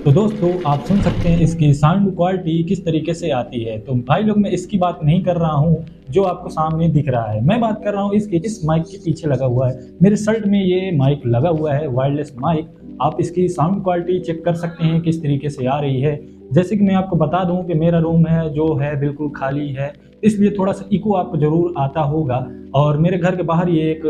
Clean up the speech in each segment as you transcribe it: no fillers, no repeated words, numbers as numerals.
तो दोस्तों आप सुन सकते हैं इसकी साउंड क्वालिटी किस तरीके से आती है। तो भाई लोग मैं इसकी बात नहीं कर रहा हूँ जो आपको सामने दिख रहा है, मैं बात कर रहा हूँ इसके इस माइक के पीछे लगा हुआ है। मेरे शर्ट में ये माइक लगा हुआ है, वायरलेस माइक। आप इसकी साउंड क्वालिटी चेक कर सकते हैं किस तरीके से आ रही है। जैसे कि मैं आपको बता दूं कि मेरा रूम है जो है बिल्कुल खाली है, इसलिए थोड़ा सा इको आपको ज़रूर आता होगा। और मेरे घर के बाहर ये एक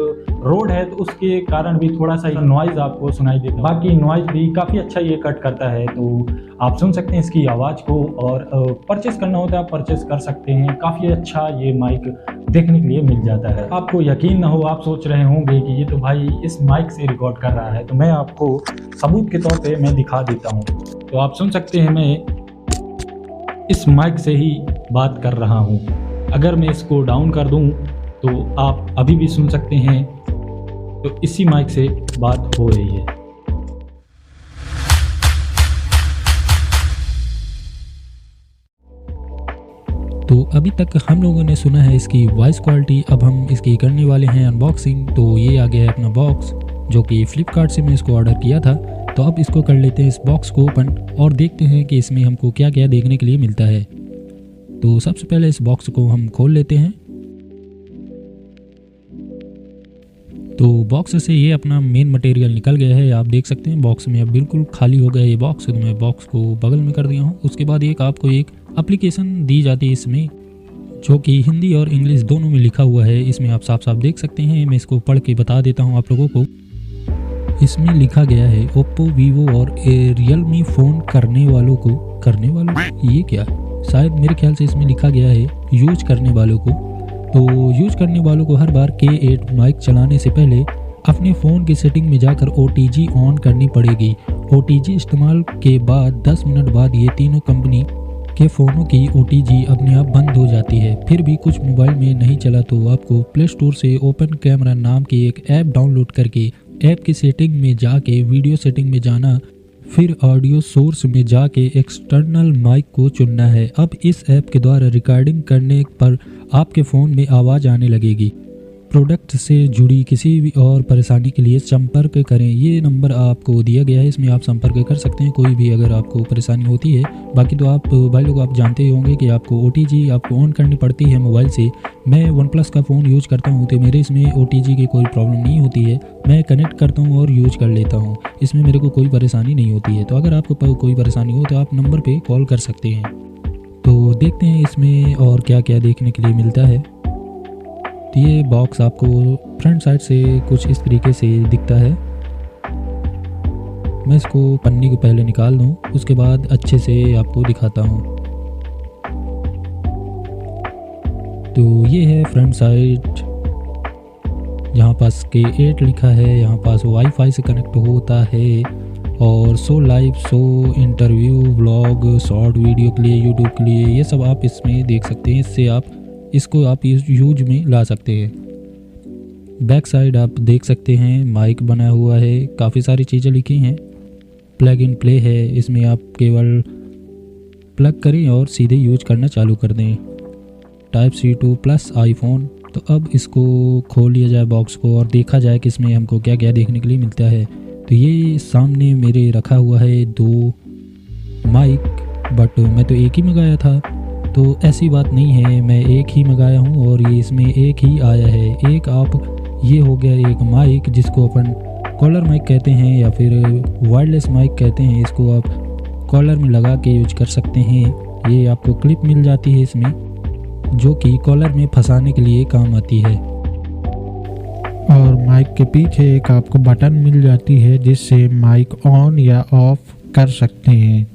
रोड है तो उसके कारण भी थोड़ा सा नॉइज़ आपको सुनाई देता है। बाकी नॉइज़ भी काफ़ी अच्छा ये कट करता है, तो आप सुन सकते हैं इसकी आवाज़ को। और परचेस करना होता है आप परचेस कर सकते हैं। काफ़ी अच्छा ये माइक देखने के लिए मिल जाता है। आपको यकीन ना हो, आप सोच रहे होंगे कि ये तो भाई इस माइक से रिकॉर्ड कर रहा है, तो मैं आपको सबूत के तौर पे मैं दिखा देता हूँ। तो आप सुन सकते हैं मैं इस माइक से ही बात कर रहा हूँ। अगर मैं इसको डाउन कर दूँ तो आप अभी भी सुन सकते हैं, तो इसी माइक से बात हो रही है। तो अभी तक हम लोगों ने सुना है इसकी वॉइस क्वालिटी। अब हम इसकी करने वाले हैं अनबॉक्सिंग। तो ये आ गया है अपना बॉक्स, जो कि फ्लिपकार्ट से मैं इसको ऑर्डर किया था। तो अब इसको कर लेते हैं इस बॉक्स को ओपन और देखते हैं कि इसमें हमको क्या क्या देखने के लिए मिलता है। तो सबसे पहले इस बॉक्स को हम खोल लेते हैं। तो बॉक्स से ये अपना मेन मटेरियल निकल गया है। आप देख सकते हैं बॉक्स में अब बिल्कुल खाली हो गया ये बॉक्स। तो मैं बॉक्स को बगल में कर दिया हूँ। उसके बाद आपको एक एप्लीकेशन दी जाती है इसमें, जो कि हिंदी और इंग्लिश दोनों में लिखा हुआ है। इसमें आप साफ साफ देख सकते हैं। मैं इसको पढ़ के बता देता हूँ आप लोगों को। इसमें लिखा गया है ओप्पो, वीवो और रियलमी फ़ोन करने वालों ये क्या, शायद मेरे ख्याल से इसमें लिखा गया है यूज करने वालों को। तो यूज करने वालों को हर बार K8 माइक चलाने से पहले अपने फ़ोन की सेटिंग में जाकर OTG ऑन करनी पड़ेगी। OTG इस्तेमाल के बाद 10 मिनट बाद ये तीनों कंपनी के फ़ोनों की OTG अपने आप बंद हो जाती है। फिर भी कुछ मोबाइल में नहीं चला तो आपको प्ले स्टोर से ओपन कैमरा नाम की एक ऐप डाउनलोड करके ऐप की सेटिंग में जाके वीडियो सेटिंग में जाना, फिर ऑडियो सोर्स में जाके एक्सटर्नल माइक को चुनना है। अब इस ऐप के द्वारा रिकॉर्डिंग करने पर आपके फ़ोन में आवाज़ आने लगेगी। प्रोडक्ट से जुड़ी किसी भी और परेशानी के लिए संपर्क करें। ये नंबर आपको दिया गया है, इसमें आप संपर्क कर सकते हैं कोई भी अगर आपको परेशानी होती है। बाकी तो आप भाई लोग आप जानते ही होंगे कि आपको OTG आपको ऑन करनी पड़ती है मोबाइल से। मैं OnePlus का फ़ोन यूज़ करता हूँ तो मेरे इसमें OTG की कोई प्रॉब्लम नहीं होती है। मैं कनेक्ट करता हूँ और यूज़ कर लेता हूँ, इसमें मेरे को कोई परेशानी नहीं होती है। तो अगर आपको कोई परेशानी हो तो आप नंबर पर कॉल कर सकते हैं। तो देखते हैं इसमें और क्या क्या देखने के लिए मिलता है। तो ये बॉक्स आपको फ्रंट साइड से कुछ इस तरीके से दिखता है। मैं इसको पन्नी को पहले निकाल दूं, उसके बाद अच्छे से आपको दिखाता हूं। तो ये है फ्रंट साइड, यहाँ पास K8 लिखा है, यहाँ पास वाईफाई से कनेक्ट होता है। और show live, show interview, vlog, short video के लिए, यूट्यूब के लिए, ये सब आप इसमें देख सकते हैं। इससे आप इसको आप यूज में ला सकते हैं। बैक साइड आप देख सकते हैं माइक बना हुआ है, काफ़ी सारी चीज़ें लिखी हैं। प्लग इन प्ले है, इसमें आप केवल प्लग करें और सीधे यूज करना चालू कर दें। Type-C to plus iPhone. तो अब इसको खोल लिया जाए बॉक्स को और देखा जाए कि इसमें हमको क्या क्या देखने के लिए मिलता है। तो ये सामने मेरे रखा हुआ है 2 माइक, बट मैं तो एक ही मंगाया था। तो ऐसी बात नहीं है, मैं एक ही मंगाया हूँ और ये इसमें एक ही आया है। एक आप ये हो गया एक माइक जिसको अपन कॉलर माइक कहते हैं या फिर वायरलेस माइक कहते हैं। इसको आप कॉलर में लगा के यूज कर सकते हैं। ये आपको क्लिप मिल जाती है इसमें, जो कि कॉलर में फंसाने के लिए काम आती है। और माइक के पीछे एक आपको बटन मिल जाती है जिससे माइक ऑन या ऑफ कर सकते हैं।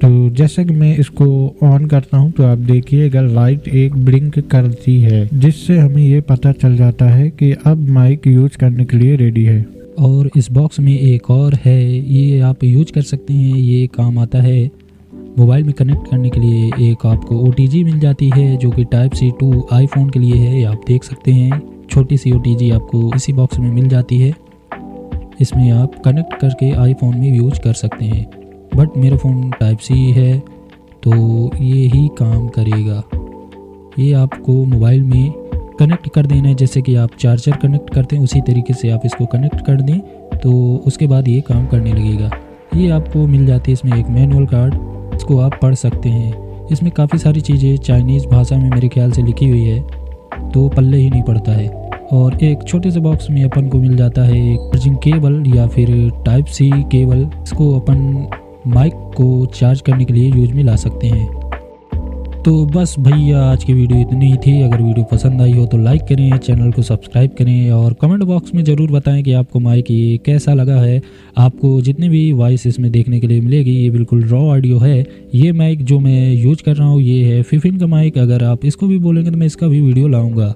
तो जैसे कि मैं इसको ऑन करता हूं तो आप देखिएगा लाइट एक ब्लिंक करती है, जिससे हमें ये पता चल जाता है कि अब माइक यूज करने के लिए रेडी है। और इस बॉक्स में एक और है, ये आप यूज कर सकते हैं। ये काम आता है मोबाइल में कनेक्ट करने के लिए। एक आपको OTG मिल जाती है जो कि Type-C to आईफोन के लिए है। आप देख सकते हैं छोटी सी OTG आपको इसी बॉक्स में मिल जाती है। इसमें आप कनेक्ट करके आईफोन में यूज कर सकते हैं, बट मेरा फ़ोन Type-C है तो ये ही काम करेगा। ये आपको मोबाइल में कनेक्ट कर देना है, जैसे कि आप चार्जर कनेक्ट करते हैं उसी तरीके से आप इसको कनेक्ट कर दें तो उसके बाद ये काम करने लगेगा। ये आपको मिल जाती है इसमें एक मैनुअल कार्ड, इसको आप पढ़ सकते हैं। इसमें काफ़ी सारी चीज़ें चाइनीज़ भाषा में मेरे ख्याल से लिखी हुई है, तो पल्ले ही नहीं पड़ता है। और एक छोटे से बॉक्स में अपन को मिल जाता है एक चार्जिंग केबल या फिर टाइप सी केबल। इसको अपन माइक को चार्ज करने के लिए यूज में ला सकते हैं। तो बस भैया आज की वीडियो इतनी ही थी। अगर वीडियो पसंद आई हो तो लाइक करें, चैनल को सब्सक्राइब करें और कमेंट बॉक्स में ज़रूर बताएं कि आपको माइक ये कैसा लगा है। आपको जितनी भी वॉइस इसमें देखने के लिए मिलेगी ये बिल्कुल रॉ ऑडियो है। ये माइक जो मैं यूज कर रहा हूँ ये है फिफिन का माइक। अगर आप इसको भी बोलेंगे तो मैं इसका भी वीडियो लाऊंगा।